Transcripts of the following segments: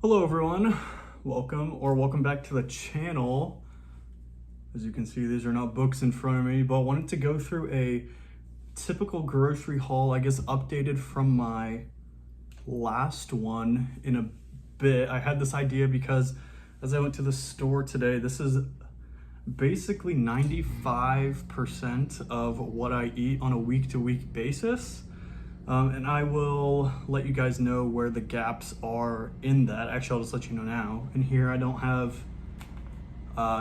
Hello everyone, welcome back to the channel. As you can see, these are not books in front of me, but I wanted to go through a typical grocery haul, I guess updated from my last one in a bit. I had this idea because as I went to the store today, this is basically 95% of what I eat on a week-to-week basis. And I will let you guys know where the gaps are in that. Actually, I'll just let you know now. In here, I don't have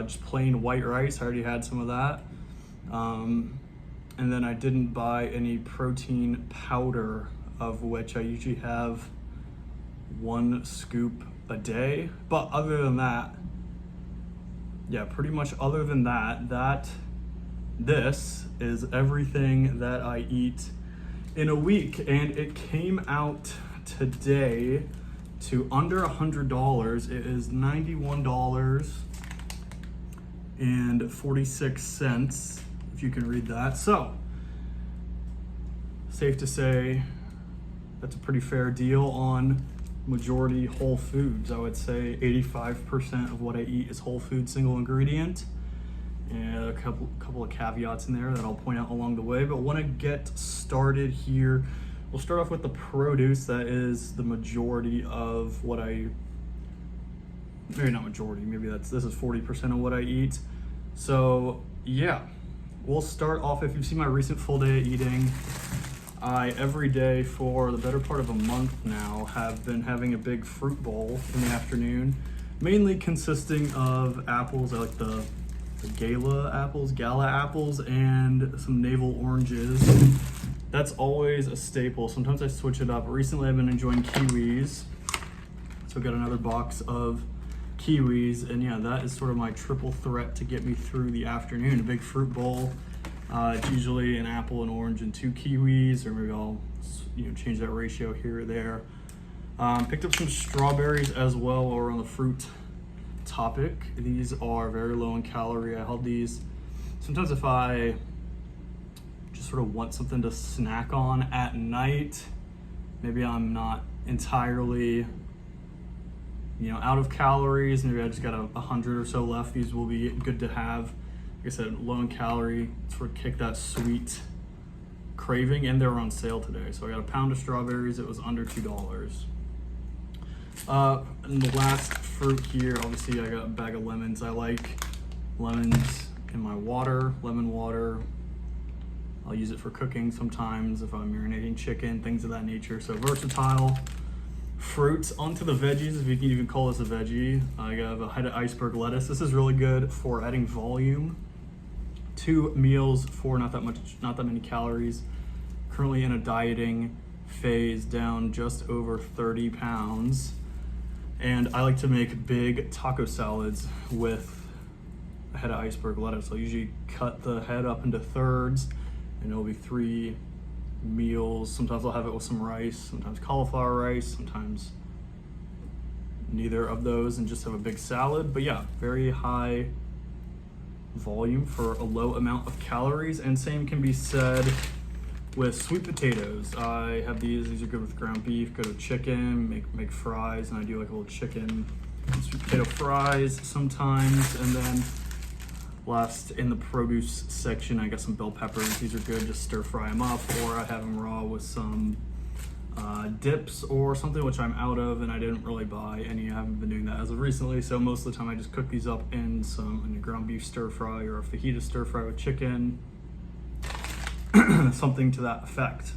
just plain white rice. I already had some of that. And then I didn't buy any protein powder, of which I usually have 1 scoop a day. But other than that, yeah, pretty much other than that, this is everything that I eat in a week, and it came out today to under $100. It is $91.46, if you can read that. So, safe to say that's a pretty fair deal on majority whole foods. I would say 85% of what I eat is whole food, single ingredient. And a couple of caveats in there that I'll point out along the way, but want to get started here. We'll start off with the produce. That is the majority of what maybe not majority, this is 40% of what I eat. So yeah, we'll start off. If you've seen my recent full day of eating, I every day for the better part of a month now have been having a big fruit bowl in the afternoon, mainly consisting of apples. I like the gala apples, and some navel oranges. That's always a staple. Sometimes I switch it up. Recently I've been enjoying kiwis, so I got another box of kiwis, and yeah, that is sort of my triple threat to get me through the afternoon. A big fruit bowl. It's usually an apple, an orange, and 2 kiwis, or maybe I'll change that ratio here or there. Picked up some strawberries as well while we're on the fruit topic. These are very low in calorie. I held these sometimes if I just sort of want something to snack on at night. Maybe I'm not entirely out of calories. Maybe I just got 100 or so left. These will be good to have. Like I said, low in calorie, sort of kick that sweet craving, and they were on sale today. So I got a pound of strawberries. It was under $2. And the last fruit here, obviously I got a bag of lemons. I like lemons in my water, lemon water. I'll use it for cooking sometimes if I'm marinating chicken, things of that nature. So versatile fruits. Onto the veggies, if you can even call this a veggie. I got a head of iceberg lettuce. This is really good for adding volume. 2 meals for not that many calories. Currently in a dieting phase, down just over 30 pounds. And I like to make big taco salads with a head of iceberg lettuce. I'll usually cut the head up into thirds, and it'll be 3 meals. Sometimes I'll have it with some rice, sometimes cauliflower rice, sometimes neither of those, and just have a big salad. But yeah, very high volume for a low amount of calories. And same can be said with sweet potatoes. I have these are good with ground beef, good with chicken, make fries, and I do like a little chicken and sweet potato fries sometimes. And then last, in the produce section, I got some bell peppers. These are good, just stir fry them up, or I have them raw with some dips or something, which I'm out of, and I didn't really buy any. I haven't been doing that as of recently, so most of the time I just cook these up in a ground beef stir fry, or a fajita stir fry with chicken. Something to that effect.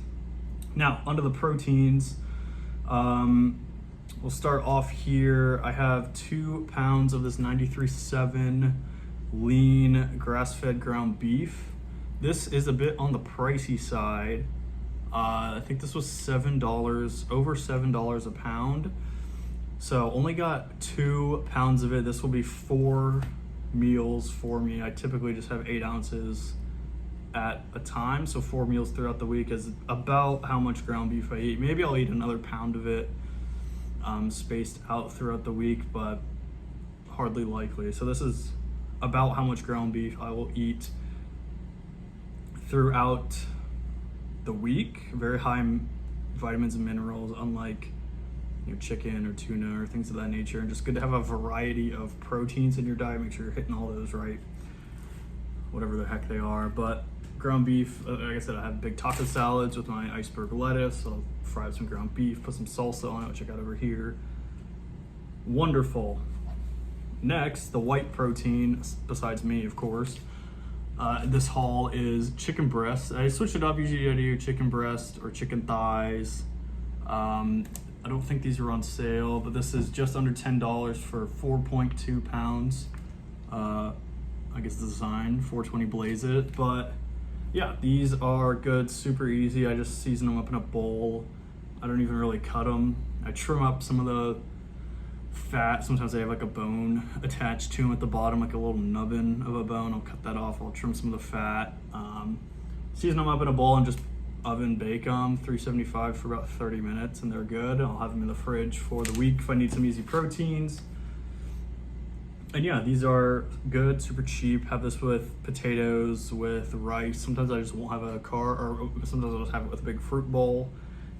Now, onto the proteins. We'll start off here. I have 2 pounds of this 93.7 lean grass-fed ground beef. This is a bit on the pricey side. I think this was $7, over $7 a pound. So only got 2 pounds of it. This will be 4 meals for me. I typically just have 8 ounces at a time, so 4 meals throughout the week is about how much ground beef I eat. Maybe I'll eat another pound of it spaced out throughout the week, but hardly likely. So this is about how much ground beef I will eat throughout the week. Very high vitamins and minerals, unlike chicken or tuna or things of that nature. And just good to have a variety of proteins in your diet. Make sure you're hitting all those right, whatever the heck they are. But ground beef, like I said, I have big taco salads with my iceberg lettuce. I'll fry up some ground beef, put some salsa on it, which I got over here. Wonderful. Next, the white protein, besides me, of course. This haul is chicken breast. I switch it up. Usually I do chicken breast or chicken thighs. I don't think these are on sale, but this is just under $10 for 4.2 pounds. I guess the design, 420 blaze it. But yeah, these are good, super easy. I just season them up in a bowl. I don't even really cut them. I trim up some of the fat. Sometimes they have like a bone attached to them at the bottom, like a little nubbin of a bone. I'll cut that off. I'll trim some of the fat. Season them up in a bowl and just oven bake them, 375 for about 30 minutes, and they're good. I'll have them in the fridge for the week if I need some easy proteins. And yeah, these are good, super cheap. Have this with potatoes, with rice. Sometimes I just won't have a or sometimes I'll just have it with a big fruit bowl,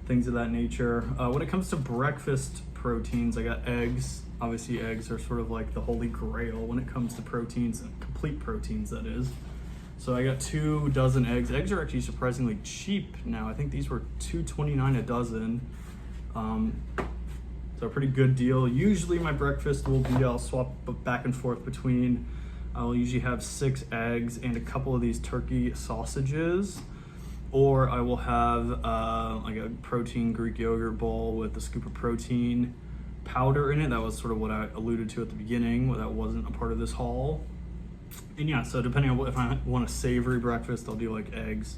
things of that nature. When it comes to breakfast proteins, I got eggs. Obviously eggs are sort of like the holy grail when it comes to proteins, and complete proteins, that is. So I got 2 dozen eggs. Eggs are actually surprisingly cheap now. I think these were $2.29 a dozen. So a pretty good deal. Usually my breakfast will be, I'll swap back and forth between, I'll usually have 6 eggs and a couple of these turkey sausages. Or I will have like a protein Greek yogurt bowl with a scoop of protein powder in it. That was sort of what I alluded to at the beginning. That wasn't a part of this haul. And yeah, so depending on if I want a savory breakfast, I'll do like eggs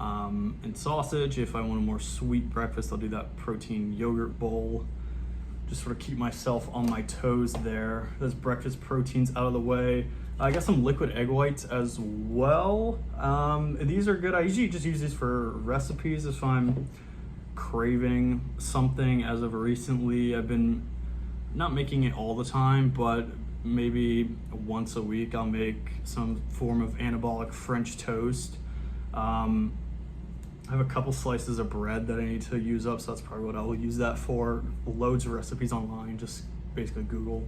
and sausage. If I want a more sweet breakfast, I'll do that protein yogurt bowl. Just sort of keep myself on my toes there. Those breakfast proteins out of the way. I got some liquid egg whites as well. These are good. I usually just use these for recipes if I'm craving something. As of recently, I've been not making it all the time, but maybe once a week I'll make some form of anabolic French toast. I have a couple slices of bread that I need to use up, so that's probably what I'll use that for. Loads of recipes online, just basically Google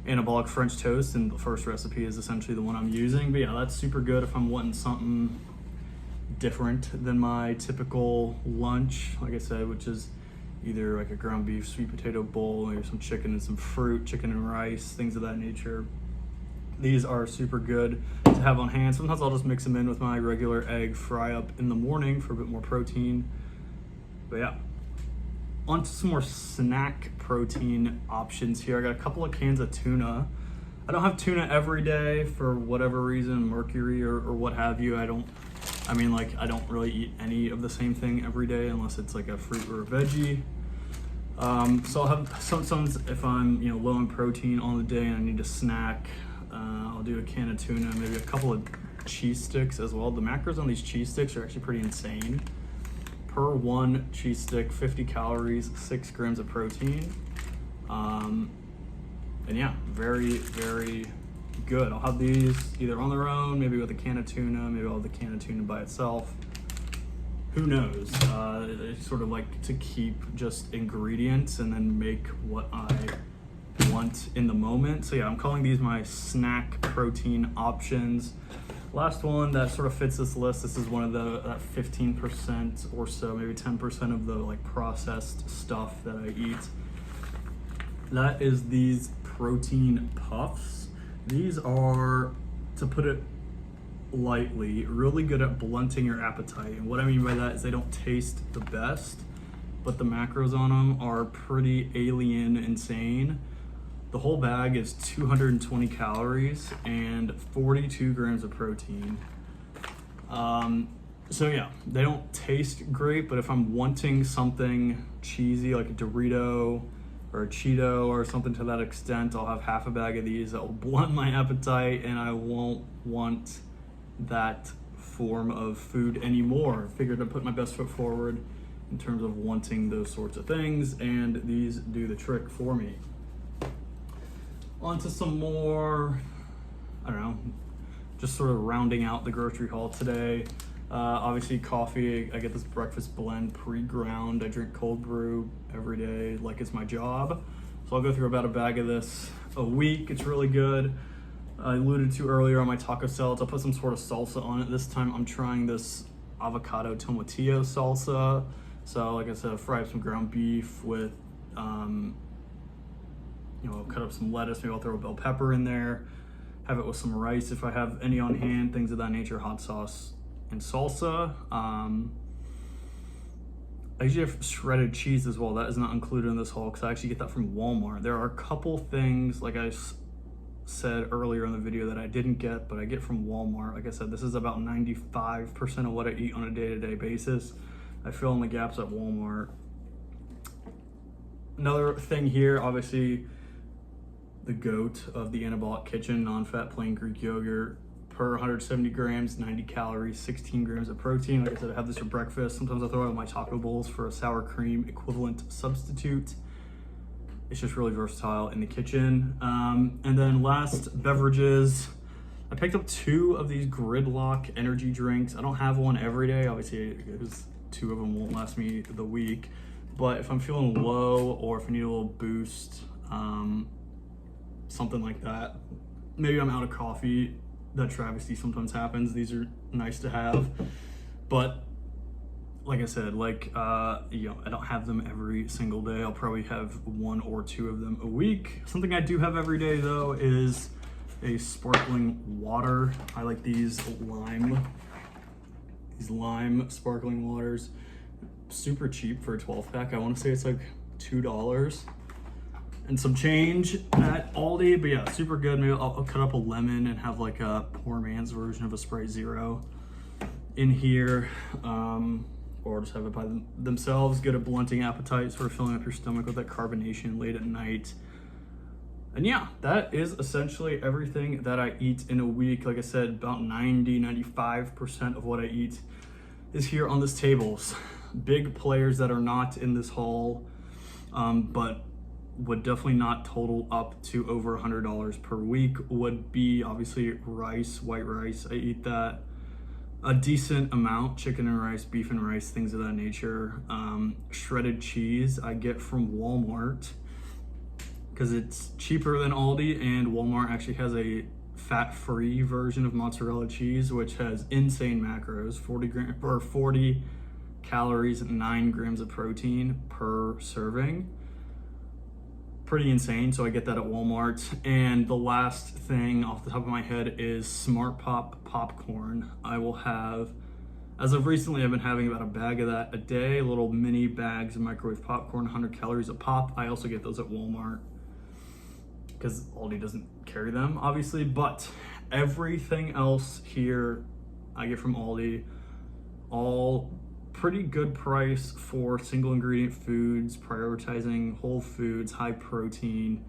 anabolic French toast, and the first recipe is essentially the one I'm using. But yeah, that's super good if I'm wanting something different than my typical lunch, like I said, which is either like a ground beef, sweet potato bowl, maybe some chicken and some fruit, chicken and rice, things of that nature. These are super good to have on hand. Sometimes I'll just mix them in with my regular egg fry up in the morning for a bit more protein. But yeah, on to some more snack protein options here. I got a couple of cans of tuna. I don't have tuna every day for whatever reason, mercury or what have you. I don't really eat any of the same thing every day unless it's like a fruit or a veggie. So I'll have sometimes if I'm low in protein on the day and I need a snack, I'll do a can of tuna, maybe a couple of cheese sticks as well. The macros on these cheese sticks are actually pretty insane. Per one cheese stick, 50 calories, 6 grams of protein. And yeah, very, very good. I'll have these either on their own, maybe with a can of tuna, maybe I'll have the can of tuna by itself. Who knows? I sort of like to keep just ingredients and then make what I want in the moment. So yeah, I'm calling these my snack protein options. Last one that sort of fits this list, this is one of the 15% or so, maybe 10% of the like processed stuff that I eat. That is these protein puffs. These are, to put it lightly, really good at blunting your appetite. And what I mean by that is they don't taste the best, but the macros on them are pretty alien insane. The whole bag is 220 calories and 42 grams of protein. So yeah, they don't taste great, but if I'm wanting something cheesy like a Dorito or a Cheeto or something to that extent, I'll have half a bag of these that will blunt my appetite and I won't want that form of food anymore. I figured I'd put my best foot forward in terms of wanting those sorts of things, and these do the trick for me. On to some more, I don't know, just sort of rounding out the grocery haul today. Obviously coffee, I get this breakfast blend pre-ground. I drink cold brew every day like it's my job. So I'll go through about a bag of this a week. It's really good. I alluded to earlier on my taco salads, I'll put some sort of salsa on it. This time I'm trying this avocado tomatillo salsa. So like I said, fry up some ground beef with, cut up some lettuce, maybe I'll throw a bell pepper in there, have it with some rice if I have any on hand, things of that nature, hot sauce and salsa. I usually have shredded cheese as well. That is not included in this haul because I actually get that from Walmart. There are a couple things, like I said earlier in the video, that I didn't get, but I get from Walmart. Like I said, this is about 95% of what I eat on a day-to-day basis. I fill in the gaps at Walmart. Another thing here, obviously, the GOAT of the Anabolic Kitchen, non-fat plain Greek yogurt, per 170 grams, 90 calories, 16 grams of protein. Like I said, I have this for breakfast. Sometimes I throw it in my taco bowls for a sour cream equivalent substitute. It's just really versatile in the kitchen. And then last, beverages. I picked up 2 of these Gridlock energy drinks. I don't have one every day, obviously, because 2 of them won't last me the week. But if I'm feeling low or if I need a little boost, something like that. Maybe I'm out of coffee. That travesty sometimes happens. These are nice to have. But like I said, I don't have them every single day. I'll probably have 1 or 2 of them a week. Something I do have every day though is a sparkling water. I like these lime sparkling waters. Super cheap for a 12 pack. I want to say it's like $2 and some change at Aldi, but yeah, super good. Maybe I'll cut up a lemon and have like a poor man's version of a Sprite Zero in here, or just have it by themselves. Good at blunting appetite, sort of filling up your stomach with that carbonation late at night. And yeah, that is essentially everything that I eat in a week. Like I said, about 95% of what I eat is here on this table. Big players that are not in this haul, but would definitely not total up to over $100 per week would be obviously rice, white rice. I eat that a decent amount, chicken and rice, beef and rice, things of that nature. Shredded cheese I get from Walmart because it's cheaper than Aldi, and Walmart actually has a fat-free version of mozzarella cheese, which has insane macros, 40 calories and 9 grams of protein per serving. Pretty insane, so I get that at Walmart. And the last thing off the top of my head is Smart Pop popcorn. I will have, as of recently, I've been having about a bag of that a day, little mini bags of microwave popcorn, 100 calories a pop. I also get those at Walmart because Aldi doesn't carry them, obviously, but everything else here I get from Aldi, all pretty good price for single ingredient foods, prioritizing whole foods, high protein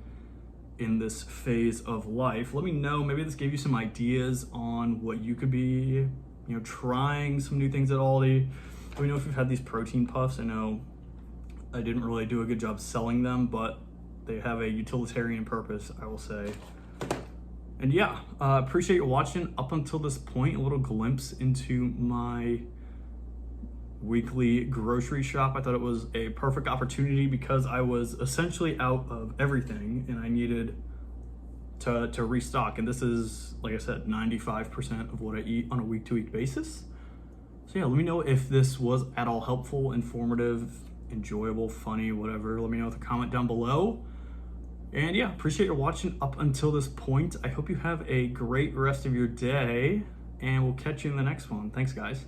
in this phase of life. Let me know, maybe this gave you some ideas on what you could be, trying some new things at Aldi. Let me know if you've had these protein puffs. I know I didn't really do a good job selling them, but they have a utilitarian purpose, I will say. And yeah, appreciate you watching up until this point. A little glimpse into my weekly grocery shop. I thought it was a perfect opportunity because I was essentially out of everything and I needed to restock. And this is, like I said, 95% of what I eat on a week-to-week basis. So yeah, let me know if this was at all helpful, informative, enjoyable, funny, whatever. Let me know with a comment down below. And yeah, appreciate you watching up until this point. I hope you have a great rest of your day, and we'll catch you in the next one. Thanks, guys.